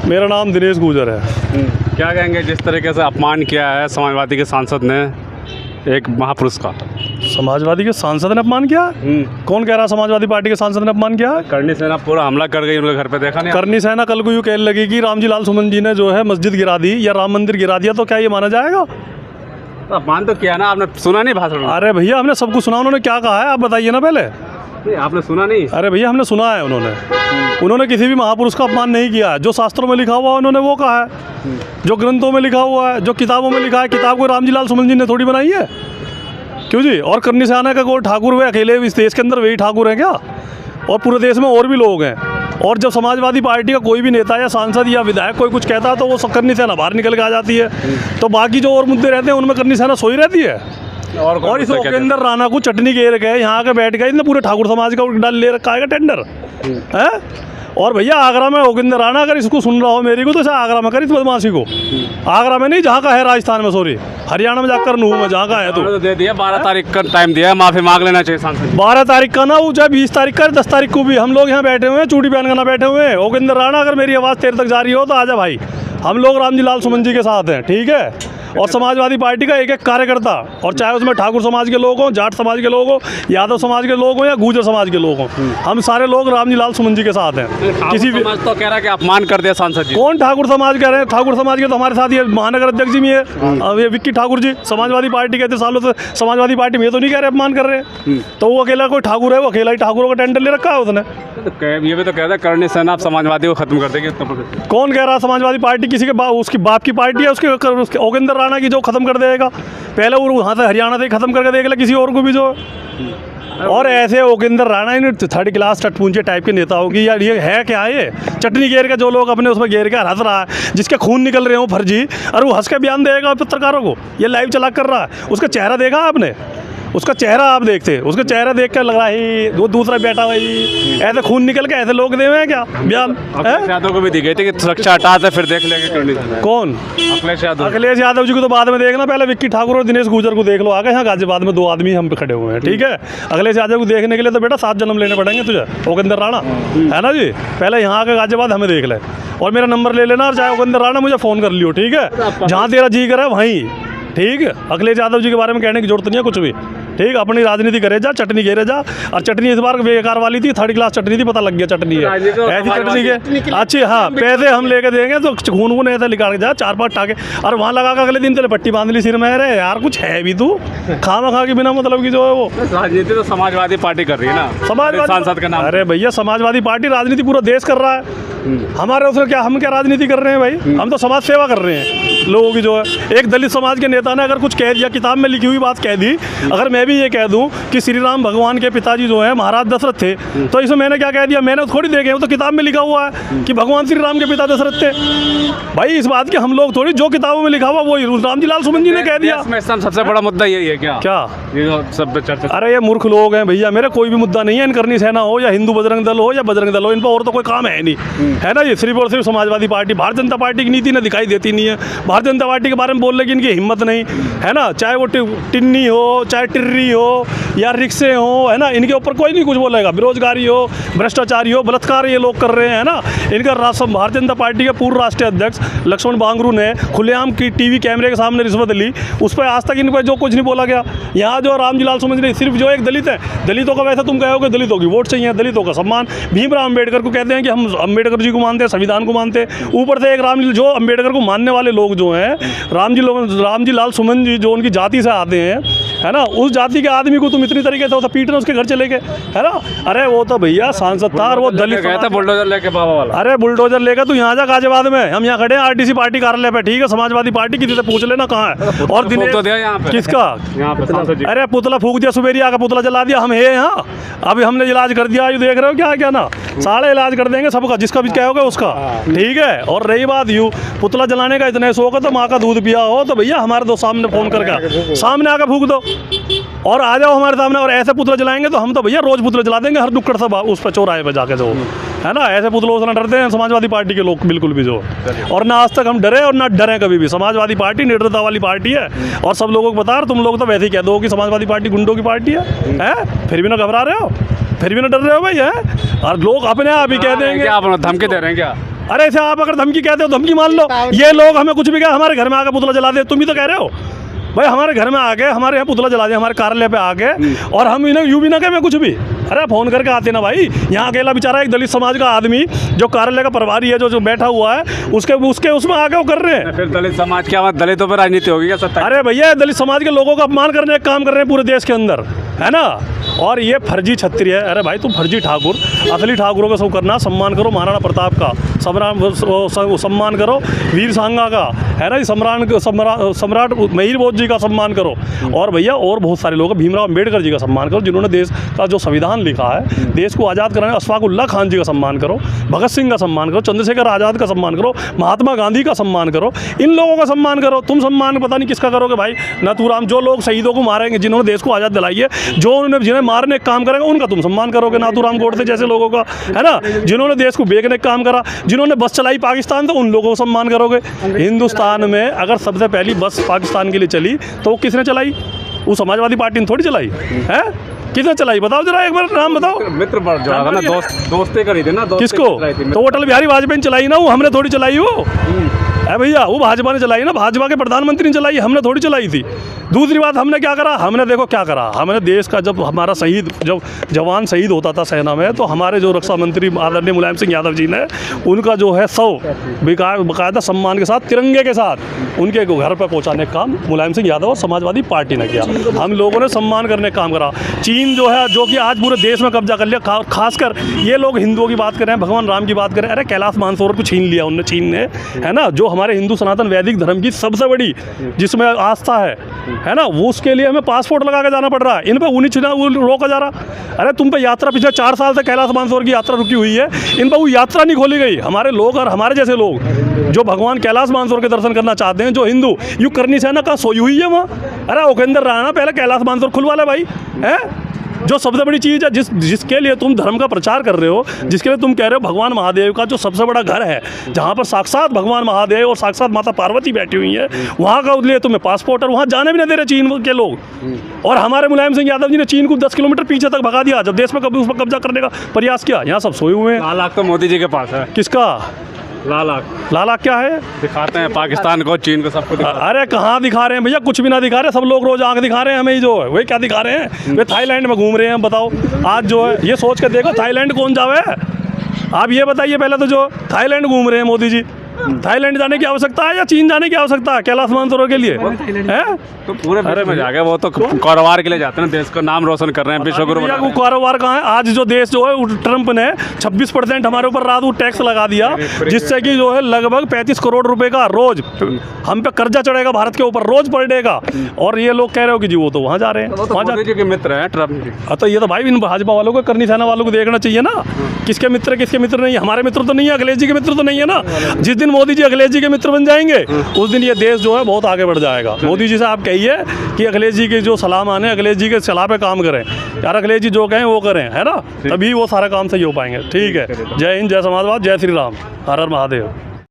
मेरा नाम दिनेश गुजर है। क्या कहेंगे जिस तरीके से अपमान किया है समाजवादी के सांसद ने एक महापुरुष का? समाजवादी के सांसद ने अपमान किया? कौन कह रहा है समाजवादी पार्टी के सांसद ने अपमान किया? करनी सेना पूरा हमला कर गई उनके घर पे, देखा नहीं? करनी सेना कल को यूँ कहने लगी कि रामजी लाल सुमन जी ने जो है मस्जिद गिरा दी या राम मंदिर गिरा दिया, तो क्या ये माना जाएगा? तो अपमान तो किया ना, आपने सुना नहीं भाषण? अरे भैया हमने सब कुछ सुना, उन्होंने क्या कहा है आप बताइए ना पहले। आपने सुना नहीं? अरे भैया हमने सुना है, उन्होंने किसी भी महापुरुष का अपमान नहीं किया है। जो शास्त्रों में लिखा हुआ है उन्होंने वो कहा है, जो ग्रंथों में लिखा हुआ है, जो किताबों में लिखा है। किताब को रामजी लाल सुमन जी ने थोड़ी बनाई है, क्यों जी? और करनी सेना का कोई ठाकुर हुए अकेले इस देश के अंदर वही ठाकुर हैं क्या? और पूरे देश में और भी लोग हैं। और जब समाजवादी पार्टी का कोई भी नेता या सांसद या विधायक कोई कुछ कहता है तो वो करनी सेना बाहर निकल के आ जाती है। तो बाकी जो और मुद्दे रहते हैं उनमें करनी सेना सोई रहती है। और इस ओकेंद्र राणा को चटनी घेर गए, यहाँ के बैठ गए, इतने पूरे ठाकुर समाज का डाल ले रखा है टेंडर है। और भैया आगरा में ओकेंद्र राणा अगर इसको सुन रहा हो मेरी को, तो इसे आगरा में कर इस बदमाशी को। आगरा में नहीं, जहाँ का है राजस्थान में, सॉरी हरियाणा में जाकर नूह में, जहाँ का है। तो दे दिया 12 तारीख का टाइम दिया, माफी मांग लेना चाहिए सांसद। 12 तारीख का ना, वो चाहे 20 तारीख का, 10 तारीख को भी हम लोग यहाँ बैठे हुए हैं, चूड़ी पहन करना बैठे हुए हैं। ओकेंद्र राणा अगर मेरी आवाज़ तेरे तक जा रही हो तो आजा भाई, हम लोग रामजी लाल सुमन जी के साथ हैं, ठीक है? और समाजवादी पार्टी का एक एक कार्यकर्ता, और चाहे उसमें ठाकुर समाज के लोग हों, जाट समाज के लोग हों, यादव समाज के लोग हों या गुर्जर समाज के लोग हों, हम सारे लोग रामजी लाल सुमन जी के साथ हैं। किसी भी समाज तो कह रहा है कि अपमान कर दिया सांसद जी। कौन ठाकुर समाज कह रहे हैं? ठाकुर समाज के तो हमारे साथ ये महानगर अध्यक्ष जी भी है, ये विक्की ठाकुर जी, समाजवादी पार्टी कहते सालों से समाजवादी पार्टी में, ये तो नहीं कह रहे अपमान कर रहे हैं। तो वो अकेला कोई ठाकुर है, वो अकेला ही ठाकुरों का टेंडर ले रखा है उसने। ये भी तो कहता है करनी सेना आप समाजवादी को खत्म कर देगी। कौन कह रहा है समाजवादी पार्टी किसी के उसकी बाप की पार्टी है? उसके ओकेंद्र राणा की जो खत्म कर देगा, पहले वो वहाँ से हरियाणा से खत्म करके देख ले किसी और को भी जो। और ऐसे ओकेंद्र राणा इन 3rd क्लास टटपूंजे टाइप के नेताओं की यार ये है क्या? ये चटनी घेर के जो लोग अपने उसमें घेर के हंस रहा है, जिसके खून निकल रहे हो फर्जी, और वो हंस के बयान देगा पत्रकारों को, ये लाइव चला कर रहा है। उसका चेहरा देखा आपने? उसका चेहरा आप देखते, उसका चेहरा देख कर लग रहा है वो दूसरा बेटा भाई, ऐसे खून निकल के ऐसे लोग दे हुए हैं क्या बयान? यादव को भी दी गई थी कि सुरक्षा हटाते फिर देख लेंगे करनी सेना। कौन? अखिलेश यादव। अखिलेश यादव जी को तो बाद में देखना, पहले विक्की ठाकुर और दिनेश गुजर को देख लो। आगे यहाँ गाजियाबाद में 2 आदमी हम पे खड़े हुए हैं, ठीक है? अखिलेश यादव को देखने के लिए तो बेटा 7 जन्म लेने पड़ेंगे तुझे, ओकेंद्र राणा, है ना जी? पहले यहाँ आके गाजियाबाद हमें देख ले, और मेरा नंबर ले लेना, और चाहे ओकेंद्र राणा मुझे फ़ोन कर लियो, ठीक है? जहाँ तेरा जी करे वहीं, ठीक है? अखिलेश यादव जी के बारे में कहने की जरूरत नहीं है कुछ भी, ठीक? अपनी राजनीति करे जा, चटनी घेरे जा। और चटनी इस बार बेकार वाली थी, 3rd क्लास चटनी थी, पता लग गया चटनी है ऐसी चटनी के। अच्छी हाँ, पैसे हम लेके देंगे तो खून ऐसे निकाल के जा, 4-5 टाके, और वहाँ लगा कर अगले दिन तेरे पट्टी बांध ली सिर में। अरे यार कुछ है भी तू, खामा खा के बिना मतलब की जो है वो राजनीति तो समाजवादी पार्टी कर रही है ना, समाजवादी सांसद का नाम। अरे भैया समाजवादी पार्टी राजनीति पूरा देश कर रहा है, हमारे उसमें क्या, हम क्या राजनीति कर रहे हैं भाई? हम तो समाज सेवा कर रहे हैं लोगों की जो है। एक दलित समाज के नेता ने अगर कुछ कह दिया, किताब में लिखी हुई बात कह दी, अगर मैं भी ये कह दूं कि श्री राम भगवान के पिताजी जो है महाराज दशरथ थे, तो इसमें मैंने क्या कह दिया? मैंने थोड़ी देखे, वो तो किताब में लिखा हुआ है कि भगवान श्री राम के पिता दशरथ थे। भाई इस बात के हम लोग थोड़ी, जो किताबों में लिखा हुआ वो रामजी लाल सुमन जी ने कह दिया। सबसे बड़ा मुद्दा यही है क्या ये सब चर्चा? अरे ये मूर्ख लोग हैं भैया, मेरा कोई भी मुद्दा नहीं है। इन करनी सेना हो या हिंदू बजरंग दल हो या बजरंग दल हो, इन पर और तो कोई काम है नहीं, है ना? ये सिर्फ और सिर्फ समाजवादी पार्टी, भारतीय जनता पार्टी की नीति ने दिखाई देती नहीं है। भारतीय जनता पार्टी के बारे में बोलने की इनकी हिम्मत नहीं है ना, चाहे वो टिन्नी हो, चाहे टिर्री हो या रिक्शे हो, है ना? इनके ऊपर कोई नहीं कुछ बोलेगा। बेरोजगारी हो, भ्रष्टाचारी हो, बलात्कार ये लोग कर रहे हैं ना। इनका भारतीय जनता पार्टी के पूर्व राष्ट्रीय अध्यक्ष लक्ष्मण बांगरू ने खुलेआम की टीवी कैमरे के सामने रिश्वत ली, उस पर आज तक इन पर जो कुछ नहीं बोला गया। यहाँ जो रामजी लाल सुमन जी सिर्फ जो एक दलित है, दलितों का वैसे तुम कहोगे दलितों की वोट चाहिए, दलितों का सम्मान, भीमराव अम्बेडकर को कहते हैं कि हम अम्बेडकर जी को मानते हैं, संविधान को मानते हैं। ऊपर से एक जो अम्बेडकर को मानने वाले लोग जो हैं, रामजी लाल सुमन जी जो उनकी जाति से आते हैं, है ना, उस जाति के आदमी को तुम इतनी तरीके से पीटना, उसके घर चले गए, है ना? अरे वो तो भैया सांसद था और वो दलित गया था बुलडोजर लेके बाबा वाला। अरे बुलडोजर लेकर तू यहाँ जा गाजियाबाद में, हम यहाँ खड़े हैं RTC पार्टी कार्यालय पे, ठीक है? समाजवादी पार्टी किसी से पूछ लेना कहाँ है। और किसका? अरे पुतला फूक दिया, सुबेरिया का पुतला जला दिया, हम है यहाँ। अभी हमने इलाज कर दिया, ये देख रहे हो क्या क्या ना, सारे इलाज कर देंगे सबका, जिसका भी कहोगे उसका, ठीक है? और रही बात यूँ पुतला जलाने का इतना शौक है तो माँ का दूध पिया हो तो भैया हमारे दो सामने फ़ोन करके सामने आकर फूक दो और आ जाओ हमारे सामने। और ऐसे पुतला जलाएंगे तो हम तो भैया रोज़ पुतला जला देंगे हर नुक्कड़ से उस पर चौराहे पर जाके, जो है ना, ऐसे पुतलों से ना डरते हैं समाजवादी पार्टी के लोग बिल्कुल भी, जो और ना आज तक हम डरे और ना डरें कभी भी। समाजवादी पार्टी निडरता वाली पार्टी है और सब लोगों को बता रहे, तुम लोग तो वैसे ही कह दो कि समाजवादी पार्टी गुंडों की पार्टी है? फिर भी ना घबरा रहे हो, फिर भी ना डर रहे हो भाई, है? और लोग अपने आप ही कह देंगे, आप धमकी दे रहे हैं क्या? अरे ऐसे आप अगर धमकी कहते हो धमकी मान लो। ये लोग हमें कुछ भी कहे, हमारे घर में आके पुतला जला दे, तुम ही तो कह रहे हो भाई हमारे घर में आ गए, हमारे यहाँ पुतला जला दिया, हमारे कार्यालय पे आ गए और हम इन्हें यूँ भी ना कहें कुछ भी। अरे फ़ोन करके आते ना भाई, यहाँ अकेला बेचारा एक दलित समाज का आदमी जो कार्यालय का प्रभारी है जो बैठा हुआ है उसके उसमें आके वो कर रहे हैं। फिर दलित समाज क्या दलितों पर राजनीति होगी क्या सत्ता? अरे भैया दलित समाज के लोगों का अपमान करने का काम कर रहे हैं पूरे देश के अंदर, है ना। और ये फर्जी छत्री है। अरे भाई तुम फर्जी ठाकुर, असली ठाकुरों का सब करना, सम्मान करो महाराणा प्रताप का, सम्मान करो वीर सांगा का, है ना, सम्राट महिर भोज जी का सम्मान करो। और भैया और बहुत सारे लोग, भीमराव अम्बेडकर जी का सम्मान करो जिन्होंने देश का जो संविधान लिखा है, देश को आज़ाद कराने, अशफाक उल्लाह खान जी का सम्मान करो, भगत सिंह का सम्मान करो, चंद्रशेखर आज़ाद का सम्मान करो, महात्मा गांधी का सम्मान करो, इन लोगों का सम्मान करो। तुम सम्मान पता नहीं किसका करोगे भाई। नाथूराम, जो लोग शहीदों को मारेंगे, जिन्होंने देश को आज़ाद दिलाई है, जो उन्होंने जिन्हें मारने का काम करेगा उनका तुम सम्मान करोगे, नाथूराम गोडसे जैसे लोगों का, है ना। जिन्होंने देश को बेचने का काम करा, जिन्होंने बस चलाई पाकिस्तान तो उन लोगों को सम्मान करोगे। हिंदुस्तान में अगर सबसे पहली बस पाकिस्तान के लिए चली तो वो किसने चलाई? वो समाजवादी पार्टी ने थोड़ी चलाई है। किसने चलाई बताओ जरा, एक बार नाम बताओ। मित्र पर जो था ना, दोस्ती करी थी ना, किसको? तो अटल बिहारी वाजपेयी ने चलाई ना, वो हमने थोड़ी चलाई वो, है भैया, वो भाजपा ने चलाई ना, भाजपा के प्रधानमंत्री ने चलाई, हमने थोड़ी चलाई थी। दूसरी बात, हमने क्या करा? हमने देखो क्या करा, हमने देश का जब हमारा शहीद, जब जवान शहीद होता था सेना में, तो हमारे जो रक्षा मंत्री आदरणीय मुलायम सिंह यादव जी ने उनका जो है बाकायदा सम्मान के साथ, तिरंगे के साथ उनके घर पर पहुँचाने का काम मुलायम सिंह यादव और समाजवादी पार्टी ने किया। हम लोगों ने सम्मान करने का काम करा। चीन जो है, जो कि आज पूरे देश में कब्जा कर लिया, खासकर ये लोग हिंदुओं की बात कर रहे हैं, भगवान राम की बात कर रहे हैं। अरे कैलाश मानसरोवर को छीन लिया उनने, चीन ने, है ना, जो हमारे हिंदू सनातन वैदिक धर्म की सबसे बड़ी जिसमें आस्था है ना, वो उसके लिए हमें पासपोर्ट लगा के जाना पड़ रहा है। इन पे ऊनी छिना वो रोका जा रहा। अरे तुम पे यात्रा पिछले 4 साल से कैलाश मानसरोवर की यात्रा रुकी हुई है, इन पर वो यात्रा नहीं खोली गई। हमारे लोग और हमारे जैसे लोग जो भगवान कैलाश मानसरोवर के दर्शन करना चाहते हैं, जो हिंदू, यू करनी सेना कहाँ सोई हुई है वहाँ। अरे उपेंद्र राणा पहले कैलाश मानसरोवर खुलवा ले भाई, है जो सबसे बड़ी चीज़ है, जिसके लिए तुम धर्म का प्रचार कर रहे हो, जिसके लिए तुम कह रहे हो भगवान महादेव का जो सबसे बड़ा घर है, जहाँ पर साक्षात भगवान महादेव और साक्षात माता पार्वती बैठी हुई है, वहाँ का लिए तुम्हें पासपोर्ट, और वहाँ जाने भी नहीं दे रहे चीन के लोग। और हमारे मुलायम सिंह यादव जी ने चीन को 10 किलोमीटर पीछे तक भगा दिया जब देश में कभी उस पर कब्जा करने का प्रयास किया। यहाँ सब सोए हुए हैं। लाख तो मोदी जी के पास है। किसका लाख क्या है? दिखाते हैं पाकिस्तान को, चीन को, सबको। अरे कहाँ दिखा रहे हैं भैया, कुछ भी ना दिखा रहे। सब लोग रोज आंख दिखा रहे हैं हमें, जो है वही क्या दिखा रहे हैं। वे थाईलैंड में घूम रहे हैं, बताओ। आज जो है ये सोच कर देखो, थाईलैंड कौन जावे? आप ये बताइए पहले तो, जो थाईलैंड घूम रहे हैं मोदी जी, थाईलैंड जाने की आवश्यकता है या चीन जाने की आवश्यकता है कैलाश मानसरोवर के लिए? है तो पूरे अरे में जाके वो तो कारोबार के लिए जाते हैं, देश का नाम रोशन कर रहे हैं, विश्वगुरु। वो कारोबार कहाँ है? आज जो देश जो है, ट्रंप ने 26% हमारे ऊपर रात को टैक्स लगा दिया, जिससे कि जो है लगभग 35 करोड़ रुपए का रोज हम पे कर्जा चढ़ेगा भारत के ऊपर, रोज पर डे का। और ये लोग कह रहे हो कि जी वो तो वहाँ जा रहे हैं, वहाँ जाके मित्र हैं ट्रंप। तो ये तो भाई इन भाजपा वालों को, करनी सेना वालों को देखना चाहिए ना, किसके मित्र किसके मित्र नहीं। हमारे मित्र तो नहीं है, अखिलेश जी के मित्र तो नहीं है ना। जिस दिन मोदी जी अखिलेश जी के मित्र बन जाएंगे, उस दिन ये देश जो है बहुत आगे बढ़ जाएगा। मोदी जी से आप कहिए कि अखिलेश जी के जो सलाह माने, अखिलेश जी के सलाह पे काम करें यार, अखिलेश जी जो कहें वो करें, है ना, तभी वो सारा काम सही हो पाएंगे। ठीक है, जय हिंद, जय समाजवाद, जय श्री राम, हर हर महादेव।